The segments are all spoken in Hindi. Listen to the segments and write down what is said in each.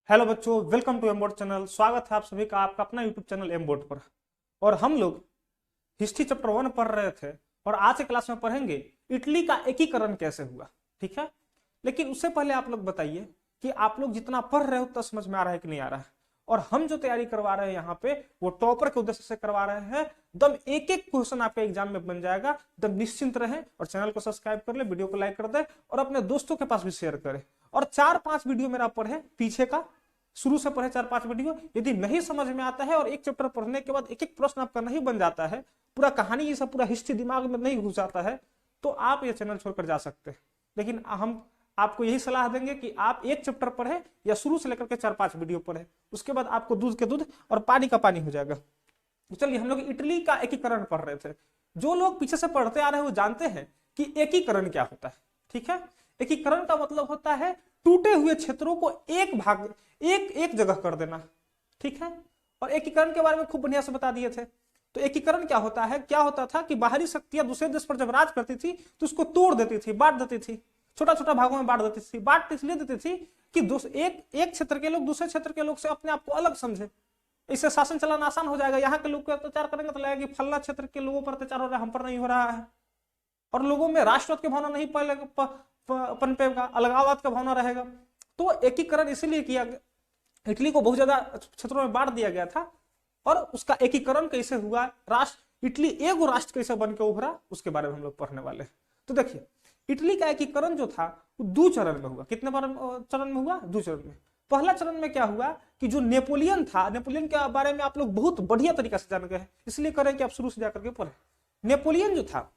हेलो बच्चों, वेलकम टू एमबोर्ड चैनल। स्वागत है आप सभी का आपका अपना यूट्यूब चैनल एमबोर्ड पर। और हम लोग हिस्ट्री चैप्टर 1 पढ़ रहे थे और आज के क्लास में पढ़ेंगे इटली का एकीकरण कैसे हुआ। ठीक है, लेकिन उससे पहले आप लोग बताइए कि आप लोग जितना पढ़ रहे हो उतना समझ में आ रहा है कि नहीं आ रहा है। और हम जो तैयारी करवा रहे हैं यहाँ पे वो टॉपर के उद्देश्य से करवा रहे हैं। एकदम एक एक क्वेश्चन आपके एग्जाम में बन जाएगा। एकदम निश्चिंत रहे और चैनल को सब्सक्राइब कर ले, वीडियो को लाइक कर दे और अपने दोस्तों के पास भी शेयर करे। और 4-5 वीडियो मेरा पढ़े पीछे का, शुरू से पढ़े 4-5 वीडियो। यदि नहीं समझ में आता है और एक चैप्टर पढ़ने के बाद एक एक प्रश्न आपका नहीं बन जाता है, पूरा कहानी ये सब पूरा हिस्ट्री दिमाग में नहीं घुस जाता है, तो आप ये चैनल छोड़कर जा सकते हैं। लेकिन हम आपको यही सलाह देंगे कि आप एक चैप्टर पढ़े या शुरू से लेकर के 4-5 वीडियो पढ़े, उसके बाद आपको दूध के दूध और पानी का पानी हो जाएगा। तो चलिए, हम लोग इटली का एकीकरण पढ़ रहे थे। जो लोग पीछे से पढ़ते आ रहे हैं वो जानते हैं कि एकीकरण क्या होता है। ठीक है, एकीकरण का मतलब होता है टूटे हुए क्षेत्रों को एक भाग एक जगह कर देना। ठीक है, और एकीकरण के बारे में खूब बढ़िया से बता दिए थे। तो एकीकरण क्या होता है, क्या होता था कि बाहरी शक्तियां दूसरे देश पर जब राज करती थी तो उसको तोड़ देती थी, बांट देती थी, छोटा छोटा भागों में बांट देती थी। बांट इसलिए देती थी कि एक क्षेत्र के लोग दूसरे क्षेत्र के लोग से अपने आप को अलग समझे। इससे शासन चलाना आसान हो जाएगा। यहाँ के लोग को अत्याचार करेंगे तो लगेगा कि फल्ला क्षेत्र के लोगों पर अत्याचार हो रहा है, हम पर नहीं हो रहा है। और लोगों में राष्ट्रवाद की भावना नहीं पनपेगा, अलगाववाद का भावना रहेगा। तो एकीकरण इसीलिए किया गया, इटली को बहुत ज्यादा क्षेत्रों में बांट दिया गया था। और उसका एकीकरण कैसे हुआ, राष्ट्र इटली एगो राष्ट्र कैसे बन के उभरा, उसके बारे में हम लोग पढ़ने वाले हैं। तो देखिए, इटली का एकीकरण जो था वो 2 चरण में हुआ। कितने चरण में हुआ? 2 चरण में। पहला चरण में क्या हुआ कि जो नेपोलियन था, नेपोलियन के बारे में आप लोग बहुत बढ़िया तरीका से जान गए हैं, इसलिए करें कि आप शुरू से जाकर के पढ़े। नेपोलियन जो था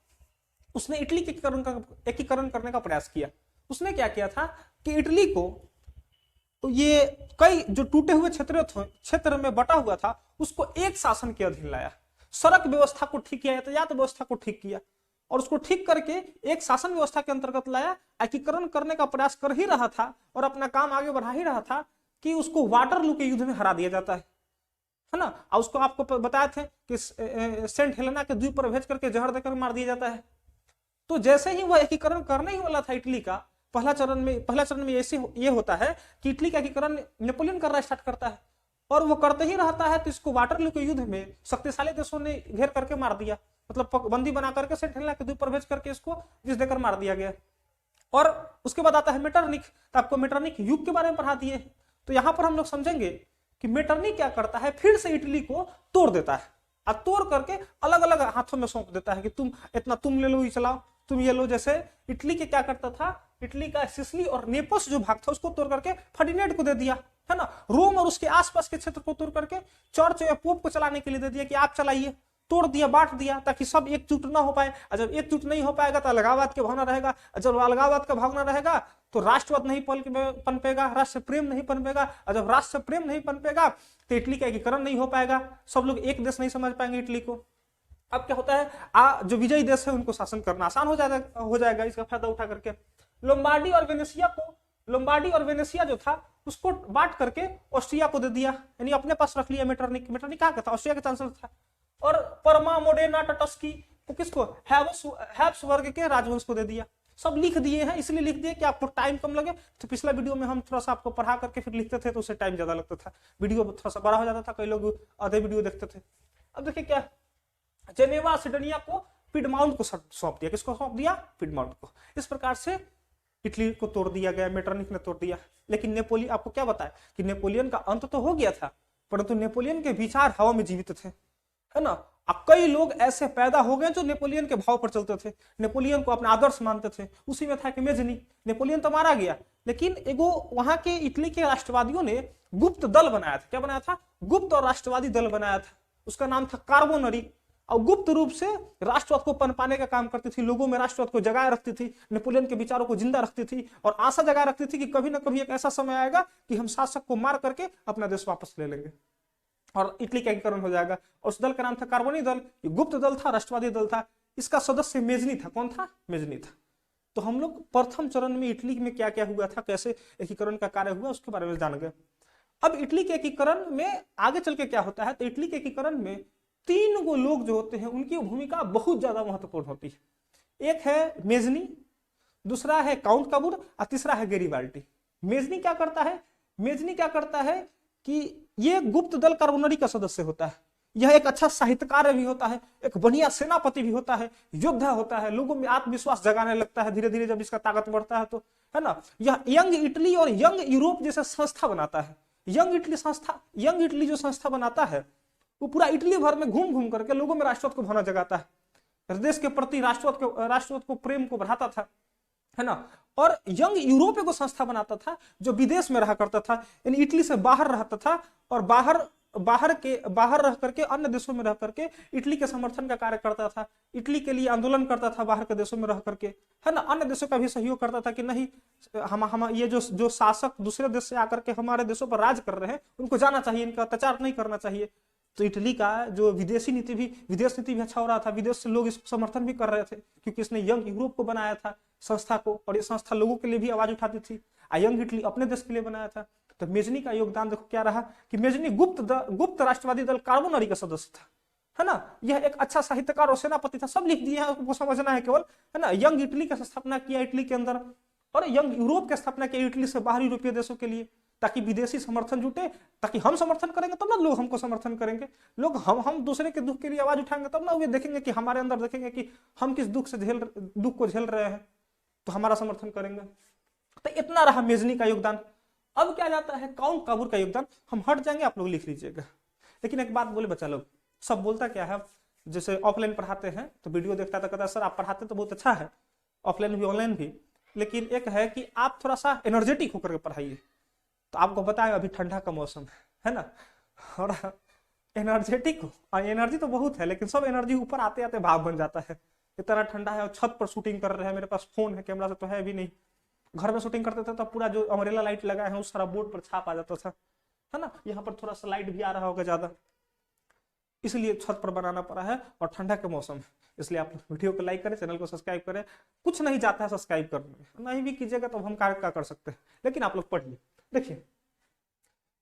उसने इटली के एकीकरण करने का प्रयास किया। उसने क्या किया था कि इटली को तो ये कई जो टूटे हुए क्षेत्र में बटा हुआ था उसको एक शासन के अधीन लाया। सड़क व्यवस्था को ठीक किया, यातायात व्यवस्था को ठीक किया और उसको ठीक करके एक शासन व्यवस्था के अंतर्गत लाया। एकीकरण करने का प्रयास कर ही रहा था और अपना काम आगे बढ़ा ही रहा था कि उसको वाटरलू के युद्ध में हरा दिया जाता है ना। और उसको आपको बताए थे कि सेंट हेलेना के द्वीप पर भेज करके जहर देकर मार दिया जाता है। तो जैसे ही वह एकीकरण करने ही वाला था इटली का, पहला चरण में ऐसे ये होता है कि इटली का एकीकरण नेपोलियन करना स्टार्ट करता है और वो करते ही रहता है। तो इसको वाटरलू के युद्ध में शक्तिशाली देशों ने घेर करके मार दिया, मतलब बंदी बना करके सेंट हेलेना के द्वीप पर भेज करके इसको जिस देकर मार दिया गया। और उसके बाद आता है मेटरनिख। तो आपको मेटरनिख युग के बारे में पढ़ा दिए। तो यहां पर हम लोग समझेंगे कि मेटरनिख क्या करता है, फिर से इटली को तोड़ देता है और तोड़ करके अलग अलग हाथों में सौंप देता है कि तुम ले लो, ये चलाओ, तुम ये लो। जैसे इटली के क्या करता था, इटली का सिसिली और नेपल्स जो भाग था उसको तोड़ करके फर्डिनेंड को दे दिया, है ना। रोम और उसके आसपास के क्षेत्र को तोड़ करके चर्च या पोप को चलाने के लिए दे दिया कि आप चलाइए। तोड़ दिया, बांट दिया, ताकि सब एकजुट ना हो पाए। और जब एकजुट नहीं हो पाएगा तो अलगाववाद की भावना रहेगा। जब अलगाववाद का भावना रहेगा तो राष्ट्रवाद नहीं पनपेगा, राष्ट्र प्रेम नहीं पनपेगा। और जब राष्ट्र प्रेम नहीं पनपेगा तो इटली का एकीकरण नहीं हो पाएगा। सब लोग एक देश नहीं समझ पाएंगे इटली को। अब क्या होता है, जो विजयी देश है उनको शासन करना आसान हो जाएगा इसका फायदा उठा करके। लोम्बार्डी और वेनेसिया जो था उसको बांट करके ऑस्ट्रिया को दे दिया, यानी अपने पास रख लिया। मेटरनिख कहाँ का था? ऑस्ट्रिया का चांसलर था। और परमा मोडेना टटस्की को किसको? हैब्सबर्ग के राजवंश को दे दिया। सब लिख दिए हैं, इसलिए लिख दिए कि आपको टाइम कम लगे। तो पिछला वीडियो में हम थोड़ा सा आपको पढ़ा करके फिर लिखते थे तो उससे टाइम ज्यादा लगता था, वीडियो थोड़ा सा बड़ा हो जाता था, कई लोग आधे वीडियो देखते थे। अब देखिए क्या, जेनेवा सिडोनिया को पिडमाउंट को सौंप दिया। किसको सौंप दिया? पिडमाउंट को। इस प्रकार से इटली को तोड़ दिया गया, मेटरनिख ने तोड़ दिया। लेकिन नेपोलियन, आपको क्या बताया कि नेपोलियन का अंत तो हो गया था, परंतु नेपोलियन के विचार हवा में जीवित थे, है ना। अब कई लोग ऐसे पैदा हो गए जो नेपोलियन के भाव पर चलते थे, नेपोलियन को अपना आदर्श मानते थे। उसी में था कि मेजनी। नेपोलियन तो मारा गया, लेकिन एगो वहां के इटली के राष्ट्रवादियों ने गुप्त दल बनाया था। क्या बनाया था? गुप्त और राष्ट्रवादी दल बनाया था। उसका नाम था कार्बोनरी। और गुप्त रूप से राष्ट्रवाद को पनपाने का काम करती थी, लोगों में राष्ट्रवाद को जगाए रखती थी, नेपोलियन के विचारों को जिंदा रखती थी और आशा जगाए रखती थी कि कभी ना कभी एक ऐसा समय आएगा कि हम शासक को मार करके अपना देश वापस ले लेंगे और इटली का एकीकरण हो जाएगा। और उस दल का नाम था कार्बोनी दल। ये गुप्त दल था, राष्ट्रवादी दल था। इसका सदस्य मेजनी था। कौन था? मेजनी था। तो हम लोग प्रथम चरण में इटली में क्या क्या हुआ था, कैसे एकीकरण का कार्य हुआ, उसके बारे में जान गए। अब इटली के एकीकरण में आगे चल के क्या होता है, तो इटली के एकीकरण में 3 गो लोग जो होते हैं उनकी भूमिका बहुत ज्यादा महत्वपूर्ण होती है। एक है मेजनी, दूसरा है काउंट काबूर और तीसरा है गेरिबाल्टी। मेजनी क्या करता है मेजनी क्या करता है कि ये गुप्त दल कार्बोनरी का सदस्य होता है, यह एक अच्छा साहित्यकार भी होता है, एक बढ़िया सेनापति भी होता है, योद्धा होता है, लोगों में आत्मविश्वास जगाने लगता है धीरे धीरे जब इसका ताकत बढ़ता है तो, है ना। यह यंग इटली और यंग यूरोप जैसे संस्था बनाता है। यंग इटली जो संस्था बनाता है वो पूरा इटली भर में घूम घूम करके लोगों में राष्ट्रवाद को भावना जगाता है, देश के प्रति राष्ट्रवाद को प्रेम को बढ़ाता था, है ना। और यंग यूरोप को संस्था बनाता था जो विदेश में रहा करता था, यानी इटली से बाहर रहता था और बाहर रह करके अन्य देशों में रह करके इटली के समर्थन का कार्य करता था, इटली के लिए आंदोलन करता था बाहर के देशों में रह करके, है ना। अन्य देशों का भी सहयोग करता था कि नहीं, हम ये जो शासक दूसरे देश से आकर के हमारे देशों पर राज कर रहे हैं उनको जाना चाहिए, इनका अत्याचार नहीं करना चाहिए। तो इटली का जो विदेश नीति भी अच्छा हो रहा था, विदेश से लोग इसको समर्थन भी कर रहे थे क्योंकि इसने यंग यूरोप को बनाया था संस्था को, और ये संस्था लोगों के लिए भी आवाज उठाती थी। यंग इटली अपने देश के लिए बनाया था। तो मेजनी का योगदान देखो क्या रहा कि मेजनी गुप्त राष्ट्रवादी दल कार्बोनरी का सदस्य था, है ना। यह एक अच्छा साहित्यकार और सेनापति था, सब लिख दिए हैं, आपको समझना है केवल, है ना। यंग इटली का स्थापना किया इटली के अंदर, और यंग यूरोप की स्थापना किया इटली से बाहर यूरोपीय देशों के लिए, ताकि विदेशी समर्थन जुटे, ताकि हम समर्थन करेंगे तब ना लोग हमको समर्थन करेंगे। लोग हम दूसरे के दुख के लिए आवाज उठाएंगे तब ना वे देखेंगे कि हमारे अंदर देखेंगे कि हम किस दुख को झेल रहे हैं, तो हमारा समर्थन करेंगे। तो इतना रहा मेजनी का योगदान। अब क्या जाता है काउंट काबूर का योगदान। हम हट जाएंगे, आप लोग लिख लीजिएगा। लेकिन एक बात बोले बच्चा लोग, सब बोलता क्या है, जैसे ऑफलाइन पढ़ाते हैं तो वीडियो देखता था, कहता सर आप पढ़ाते तो बहुत अच्छा है, ऑफलाइन भी ऑनलाइन भी, लेकिन एक है कि आप थोड़ा सा एनर्जेटिक होकर के पढ़ाइए। तो आपको बताया अभी ठंडा का मौसम है ना, और एनर्जेटिक एनर्जी तो बहुत है, लेकिन सब एनर्जी ऊपर आते आते भाव बन जाता है। इतना ठंडा है और छत पर शूटिंग कर रहे हैं, मेरे पास फोन है, कैमरा से तो है भी नहीं। घर में शूटिंग करते थे तो पूरा जो अम्ब्रेला लाइट लगा है उस सारा बोर्ड पर छाप आ जाता था, है ना। यहाँ पर थोड़ा सा लाइट भी आ रहा होगा ज्यादा, इसलिए छत पर बनाना पड़ा है, और ठंडा के मौसम है, इसलिए आप वीडियो को लाइक करें, चैनल को सब्सक्राइब करें। कुछ नहीं जाता है सब्सक्राइब करने में, नहीं भी कीजिएगा तो हम कार्य क्या कर सकते हैं, लेकिन आप लोग पढ़िए। देखिए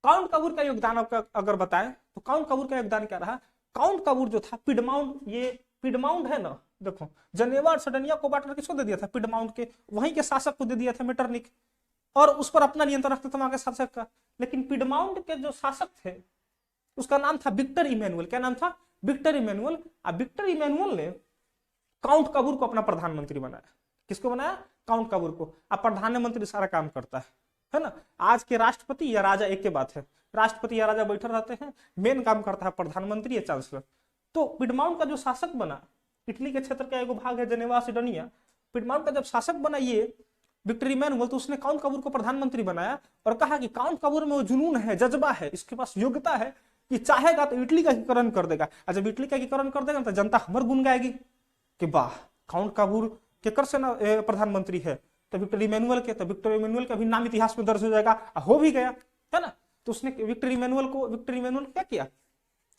काउंट काबूर का योगदान आपका अगर बताएं तो काउंट काबूर का योगदान क्या रहा। काउंट काबूर जो था पिडमाउंट है ना, देखो जनेवा और सडनिया को बांटकर किसको दे दिया था, पिडमाउंट के वहीं के शासक को दे दिया था मेटरनिक, और उस पर अपना नियंत्रण रखता था वहां के शासक का। लेकिन पिडमाउंट के जो शासक थे उसका नाम था विक्टर इमैनुअल। क्या नाम था, विक्टर इमैनुअल। अब विक्टर इमैनुअल ने काउंट काबूर को अपना प्रधानमंत्री बनाया। किसको बनाया, काउंट काबूर को। अब प्रधानमंत्री सारा काम करता है ना। आज के राष्ट्रपति या राजा एक के बात है, राष्ट्रपति या राजा बैठे रहते हैं, मेन काम करता है प्रधानमंत्री या चांसलर। तो पिडमाउंट का जो शासक बना, इटली के क्षेत्र का एक भाग है जनेवा सिडोनिया, पिडमाउंट का जब शासक बना ये विक्टर इमैनुअल, तो उसने काउंट काबूर को प्रधानमंत्री बनाया और कहा कि काउंट काबूर में वो जुनून है, जज्बा है, इसके पास योग्यता है कि चाहेगा तो इटली का एकीकरण कर देगा। और जब इटली का एकीकरण कर देगा तो जनता हमर गुण गाएगी कि वाह काउंट काबूर के कर से प्रधानमंत्री है, तो विक्टर इमैनुअल के, तो विक्टर इमैनुअल का भी नाम इतिहास में दर्ज हो जाएगा, हो भी गया, है ना। तो उसने विक्टर इमैनुअल क्या किया,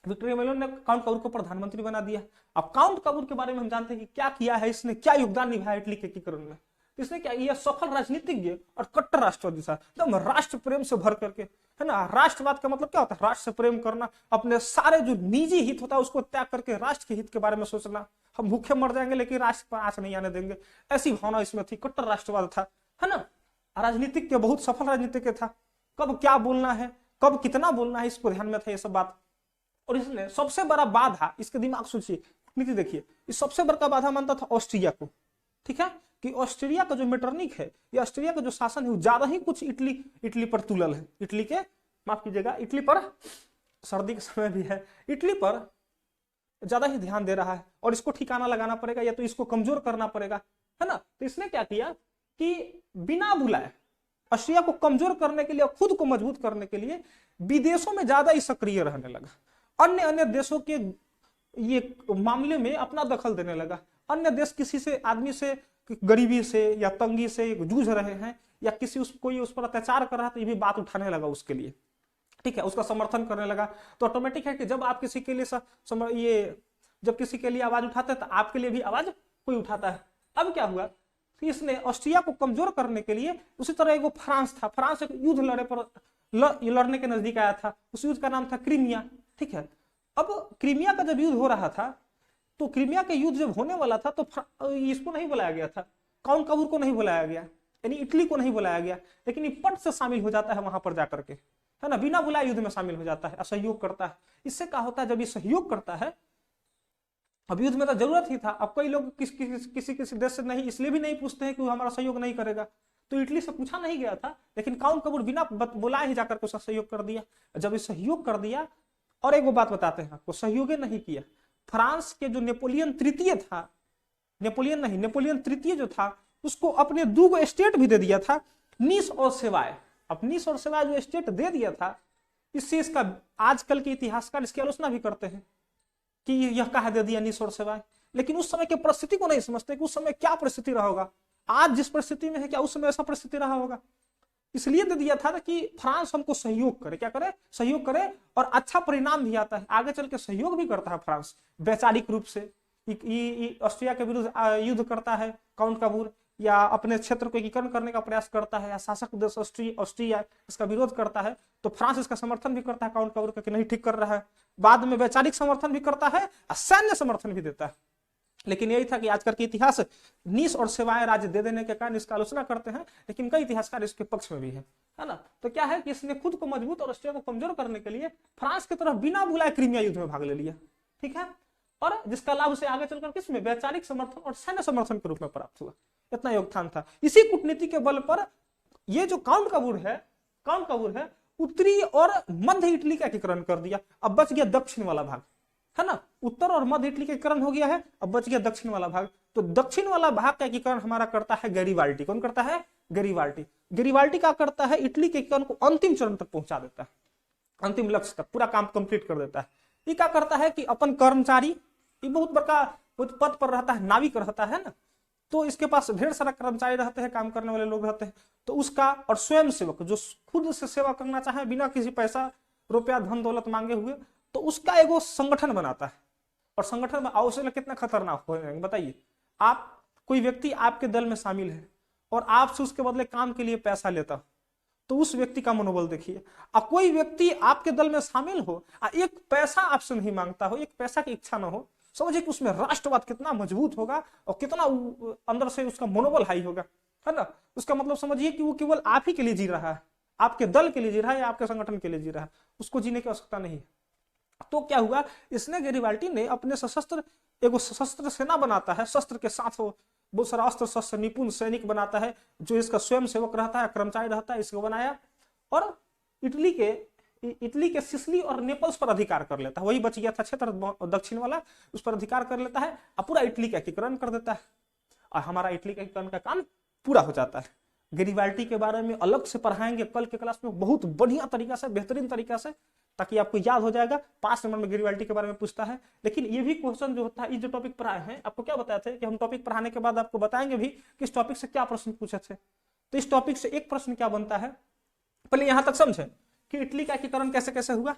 विक्टर इमैनुअल ने काउंट काबूर को प्रधानमंत्री बना दिया। अब काउंट काबूर के बारे में हम जानते हैं कि क्या किया है इसने, क्या योगदान निभाया इटली के एकीकरण में। इसने क्या, यह सफल राजनीतिज्ञ और कट्टर राष्ट्रवादी था, एकदम राष्ट्र प्रेम से भर करके, है ना। राष्ट्रवाद का मतलब क्या होता है, राष्ट्र से प्रेम करना, अपने सारे जो निजी हित होता है उसको त्याग करके राष्ट्र के हित के बारे में सोचना। हम भूखे मर जाएंगे लेकिन राष्ट्र पर आंच नहीं आने देंगे, ऐसी भावना इसमें थी, कट्टर राष्ट्रवाद था, है ना। राजनीतिक के बहुत सफल राजनीतिक था, कब क्या बोलना है, कब कितना बोलना है, इसको ध्यान में था ये सब बात। और इसने सबसे बड़ा बाधा, इसके दिमाग सोचिए, नीति देखिए, इस सबसे बड़ा बाधा मानता था ऑस्ट्रिया को, ठीक है, कि ऑस्ट्रिया का जो मेटरनिक है, ये ऑस्ट्रिया का जो शासन है वो ज्यादा ही कुछ इटली पर तुलल है, इटली के, माफ कीजिएगा, इटली पर, सर्दी के समय भी है, इटली पर ज्यादा ही ध्यान दे रहा है और इसको ठिकाना लगाना पड़ेगा या तो इसको कमजोर करना पड़ेगा, है ना। तो इसने क्या किया कि बिना बुलाए ऑस्ट्रिया को कमजोर करने के लिए, खुद को मजबूत करने के लिए विदेशों में ज्यादा ही सक्रिय रहने लगा, अन्य देशों के ये मामले में अपना दखल देने लगा। अन्य देश किसी से आदमी से गरीबी से या तंगी से जूझ रहे हैं या कोई उस पर अत्याचार कर रहा है तो ये भी बात उठाने लगा उसके लिए, ठीक है, उसका समर्थन करने लगा। तो ऑटोमेटिक है कि जब आप किसी के लिए जब किसी के लिए आवाज उठाते हैं तो आपके लिए भी आवाज कोई उठाता है। अब क्या हुआ, इसने ऑस्ट्रिया को कमजोर करने के लिए, उसी तरह एक फ्रांस था, फ्रांस एक युद्ध लड़ने के नजदीक आया था, उस युद्ध का नाम था क्रीमिया, ठीक है। अब क्रीमिया का जब युद्ध हो रहा था तो क्रीमिया के युद्ध जब होने वाला था तो इसको नहीं बुलाया गया था, काउंट काबूर को नहीं बुलाया गया, यानी इटली को नहीं बुलाया गया, लेकिन ये पट से शामिल हो जाता है वहां पर जाकर के, है ना, बिना बुलाए युद्ध में शामिल हो जाता है, सहयोग करता है। इससे क्या होता है, जब ये सहयोग करता है, अब युद्ध में तो जरूरत ही था, अब कई लोग किसी किसी देश से नहीं इसलिए भी नहीं पूछते हैं कि वो हमारा सहयोग नहीं करेगा, तो इटली से पूछा नहीं गया था, लेकिन काउंट कबूर बिना बुलाए ही जाकर के उसका सहयोग कर दिया। जब ये सहयोग कर दिया, और एक वो बात बताते हैं आपको, सहयोग नहीं किया, फ्रांस के जो नेपोलियन तृतीय था, नेपोलियन तृतीय जो था, उसको अपने 2 स्टेट भी दे दिया था, नीस और सेवाय। अब नीस और सेवाय जो स्टेट दे दिया था, इससे इसका आजकल के इतिहासकार इसकी आलोचना भी करते हैं कि यह कहा दे दिया नीस और सेवाय, लेकिन उस समय की परिस्थिति को नहीं समझते कि उस समय क्या परिस्थिति रहा होगा, आज जिस परिस्थिति में है क्या उस समय ऐसा परिस्थिति रहा होगा। इसलिए दे दिया था कि फ्रांस हमको सहयोग करे, क्या करे, सहयोग करे, और अच्छा परिणाम भी आता है, आगे चल के सहयोग भी करता है फ्रांस वैचारिक रूप से। ऑस्ट्रिया के विरुद्ध युद्ध करता है काउंट कबूर, या अपने क्षेत्र को एकीकरण करने का प्रयास करता है, या शासक देश ऑस्ट्रिया इसका विरोध करता है, तो फ्रांस इसका समर्थन भी करता है काउंट कबूर का कि नहीं ठीक कर रहा है, बाद में वैचारिक समर्थन भी करता है और सैन्य समर्थन भी देता है। लेकिन यही था कि आजकल के इतिहास नीस और सेवाएं राज्य दे देने के कारण इसका आलोचना करते हैं, लेकिन कई इतिहासकार इसके पक्ष में भी है ना। तो क्या है कि इसने खुद को मजबूत और ऑस्ट्रिया को कमजोर करने के लिए फ्रांस की तरफ बिना बुलाए क्रीमिया युद्ध में भाग ले लिया, ठीक है, और जिसका लाभ उसे आगे चलकर किसमें, वैचारिक समर्थन और सैन्य समर्थन के रूप में प्राप्त हुआ। इतना योगदान था। इसी कूटनीति के बल पर ये जो काउंट कबूर है उत्तरी और मध्य इटली का एकीकरण कर दिया। अब बच गया दक्षिण वाला भाग, है ना, उत्तर और मध्य इटली का एकीकरण हो गया है, अब बच गया दक्षिण वाला भाग। तो दक्षिण वाला भाग का एकीकरण हमारा करता है गैरिबाल्टी। कौन करता है, गैरिबाल्टी का करता है, इटली के एकीकरण को अंतिम चरण तक पहुंचा देता है, अंतिम लक्ष्य तक पूरा काम कंप्लीट कर देता है। ये क्या करता है कि अपन कर्मचारी, ये बहुत बड़का पद पर रहता है, नाविक रहता है ना, तो इसके पास ढेर सारा कर्मचारी रहते हैं, काम करने वाले लोग रहते हैं, तो उसका और स्वयं सेवक जो खुद से सेवा करना चाहे बिना किसी पैसा रुपया धन दौलत मांगे हुए, तो उसका एगो संगठन बनाता है। और संगठन में अवसर कितना खतरनाक हो बताइए, आप कोई व्यक्ति आपके दल में शामिल है और आपसे उसके बदले काम के लिए पैसा लेता, तो उस व्यक्ति का मनोबल देखिए। और कोई व्यक्ति आपके दल में शामिल हो और एक पैसा आपसे नहीं मांगता हो, एक पैसा की इच्छा ना हो, समझिए कि उसमें राष्ट्रवाद कितना मजबूत होगा और कितना अंदर से उसका मनोबल हाई होगा, है ना। उसका मतलब समझिए कि वो केवल आप ही के लिए जी रहा है, आपके दल के लिए जी रहा है या आपके संगठन के लिए जी रहा है, उसको जीने की आवश्यकता नहीं है। तो क्या हुआ, इसने गैरिबाल्टी ने अपने सशस्त्र सेना बनाता है, शस्त्र के साथ बहुत सारा अस्त्र शस्त्र निपुण सैनिक बनाता है, जो इसका स्वयं सेवक रहता है, कर्मचारी रहता है, इसको बनाया और इटली के सिसिली और नेपल्स पर अधिकार कर लेता है। वही बच गया था क्षेत्र दक्षिण वाला, उस पर अधिकार कर लेता है और पूरा इटली का एकीकरण कर देता है और हमारा इटली का एकीकरण का काम पूरा हो जाता है। गैरिबाल्टी के बारे में अलग से पढ़ाएंगे कल के क्लास में, बहुत बढ़िया तरीका से, बेहतरीन तरीका से, ताकि आपको याद हो जाएगा। 5 नंबर में गैरिबाल्टी के बारे में पूछता है। लेकिन ये भी क्वेश्चन जो होता है, ये जो टॉपिक पढ़ाए हैं, आपको क्या बताए थे कि हम टॉपिक पढ़ाने के बाद आपको बताएंगे भी कि इस टॉपिक से क्या प्रश्न पूछे थे। तो इस टॉपिक से एक प्रश्न क्या बनता है, पहले यहां तक समझे कि इटली का एकीकरण कैसे कैसे हुआ,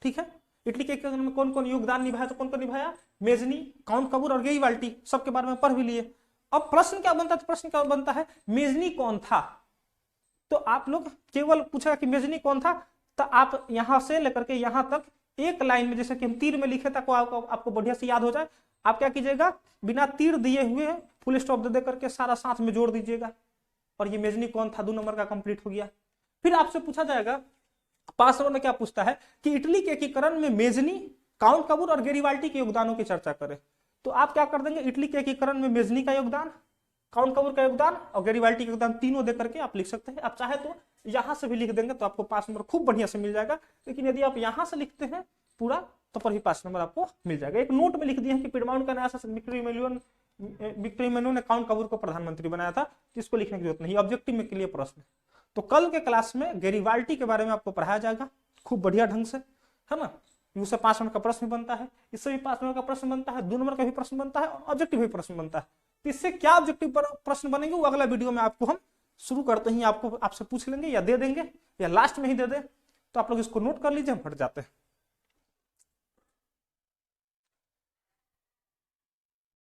ठीक है। इटली के एकीकरण में कौन कौन योगदान निभाया, तो कौन कौन निभाया, मेजनी, काउंट कबूर और गैरिबाल्टी, सबके बारे में पढ़ भी लिए। अब प्रश्न क्या बनता है, प्रश्न क्या बनता है, मेजनी कौन था। तो आप लोग केवल पूछा कि मेजनी कौन था, तो आप यहां से लेकर के यहां तक एक लाइन में, जैसे कि हम तीर में लिखे तक आपको बढ़िया से याद हो जाए, आप क्या कीजिएगा, बिना तीर दिए हुए फुल स्टॉप दे करके सारा साथ में जोड़ दीजिएगा और ये मेजनी कौन था 2 नंबर का कंप्लीट हो गया। फिर आपसे पूछा जाएगा 5 नंबर में क्या पूछता है कि इटली के एकीकरण में मेजनी, काउंट कबूर और गैरिबाल्टी के योगदानों की चर्चा करें। तो आप क्या कर देंगे, इटली के एकीकरण में मेजनी का योगदान, काउंट कबूर का योगदान और गैरिबाल्टी का योगदान, तीनों दे करके आप लिख सकते हैं। आप चाहे तो यहां से भी लिख देंगे तो आपको 5 नंबर खूब बढ़िया से मिल जाएगा। लेकिन यदि आप यहां से लिखते हैं पूरा तो पर ही 5 नंबर आपको मिल जाएगा। एक नोट में लिख दिए हैं कि पिडमाउंट का नया शासक विक्टोरी मेनू ने काउंट कबूर को प्रधानमंत्री बनाया था, इसको लिखने की जरूरत नहीं, ऑब्जेक्टिव में क्लियर प्रश्न। तो कल के क्लास में गैरिबाल्टी के बारे में आपको पढ़ाया जाएगा खूब बढ़िया ढंग से, है ना। उससे 5 नंबर का प्रश्न बनता है, इससे भी 5 नंबर का प्रश्न बनता है, 2 नंबर का भी प्रश्न बनता है और ऑब्जेक्टिव भी प्रश्न बनता है। तो इससे क्या ऑब्जेक्टिव प्रश्न बनेंगे वो अगला वीडियो में आपको हम शुरू करते ही आपसे पूछ लेंगे या दे देंगे या लास्ट में ही दे दे। तो आप लोग इसको नोट कर लीजिए, हम हट जाते हैं।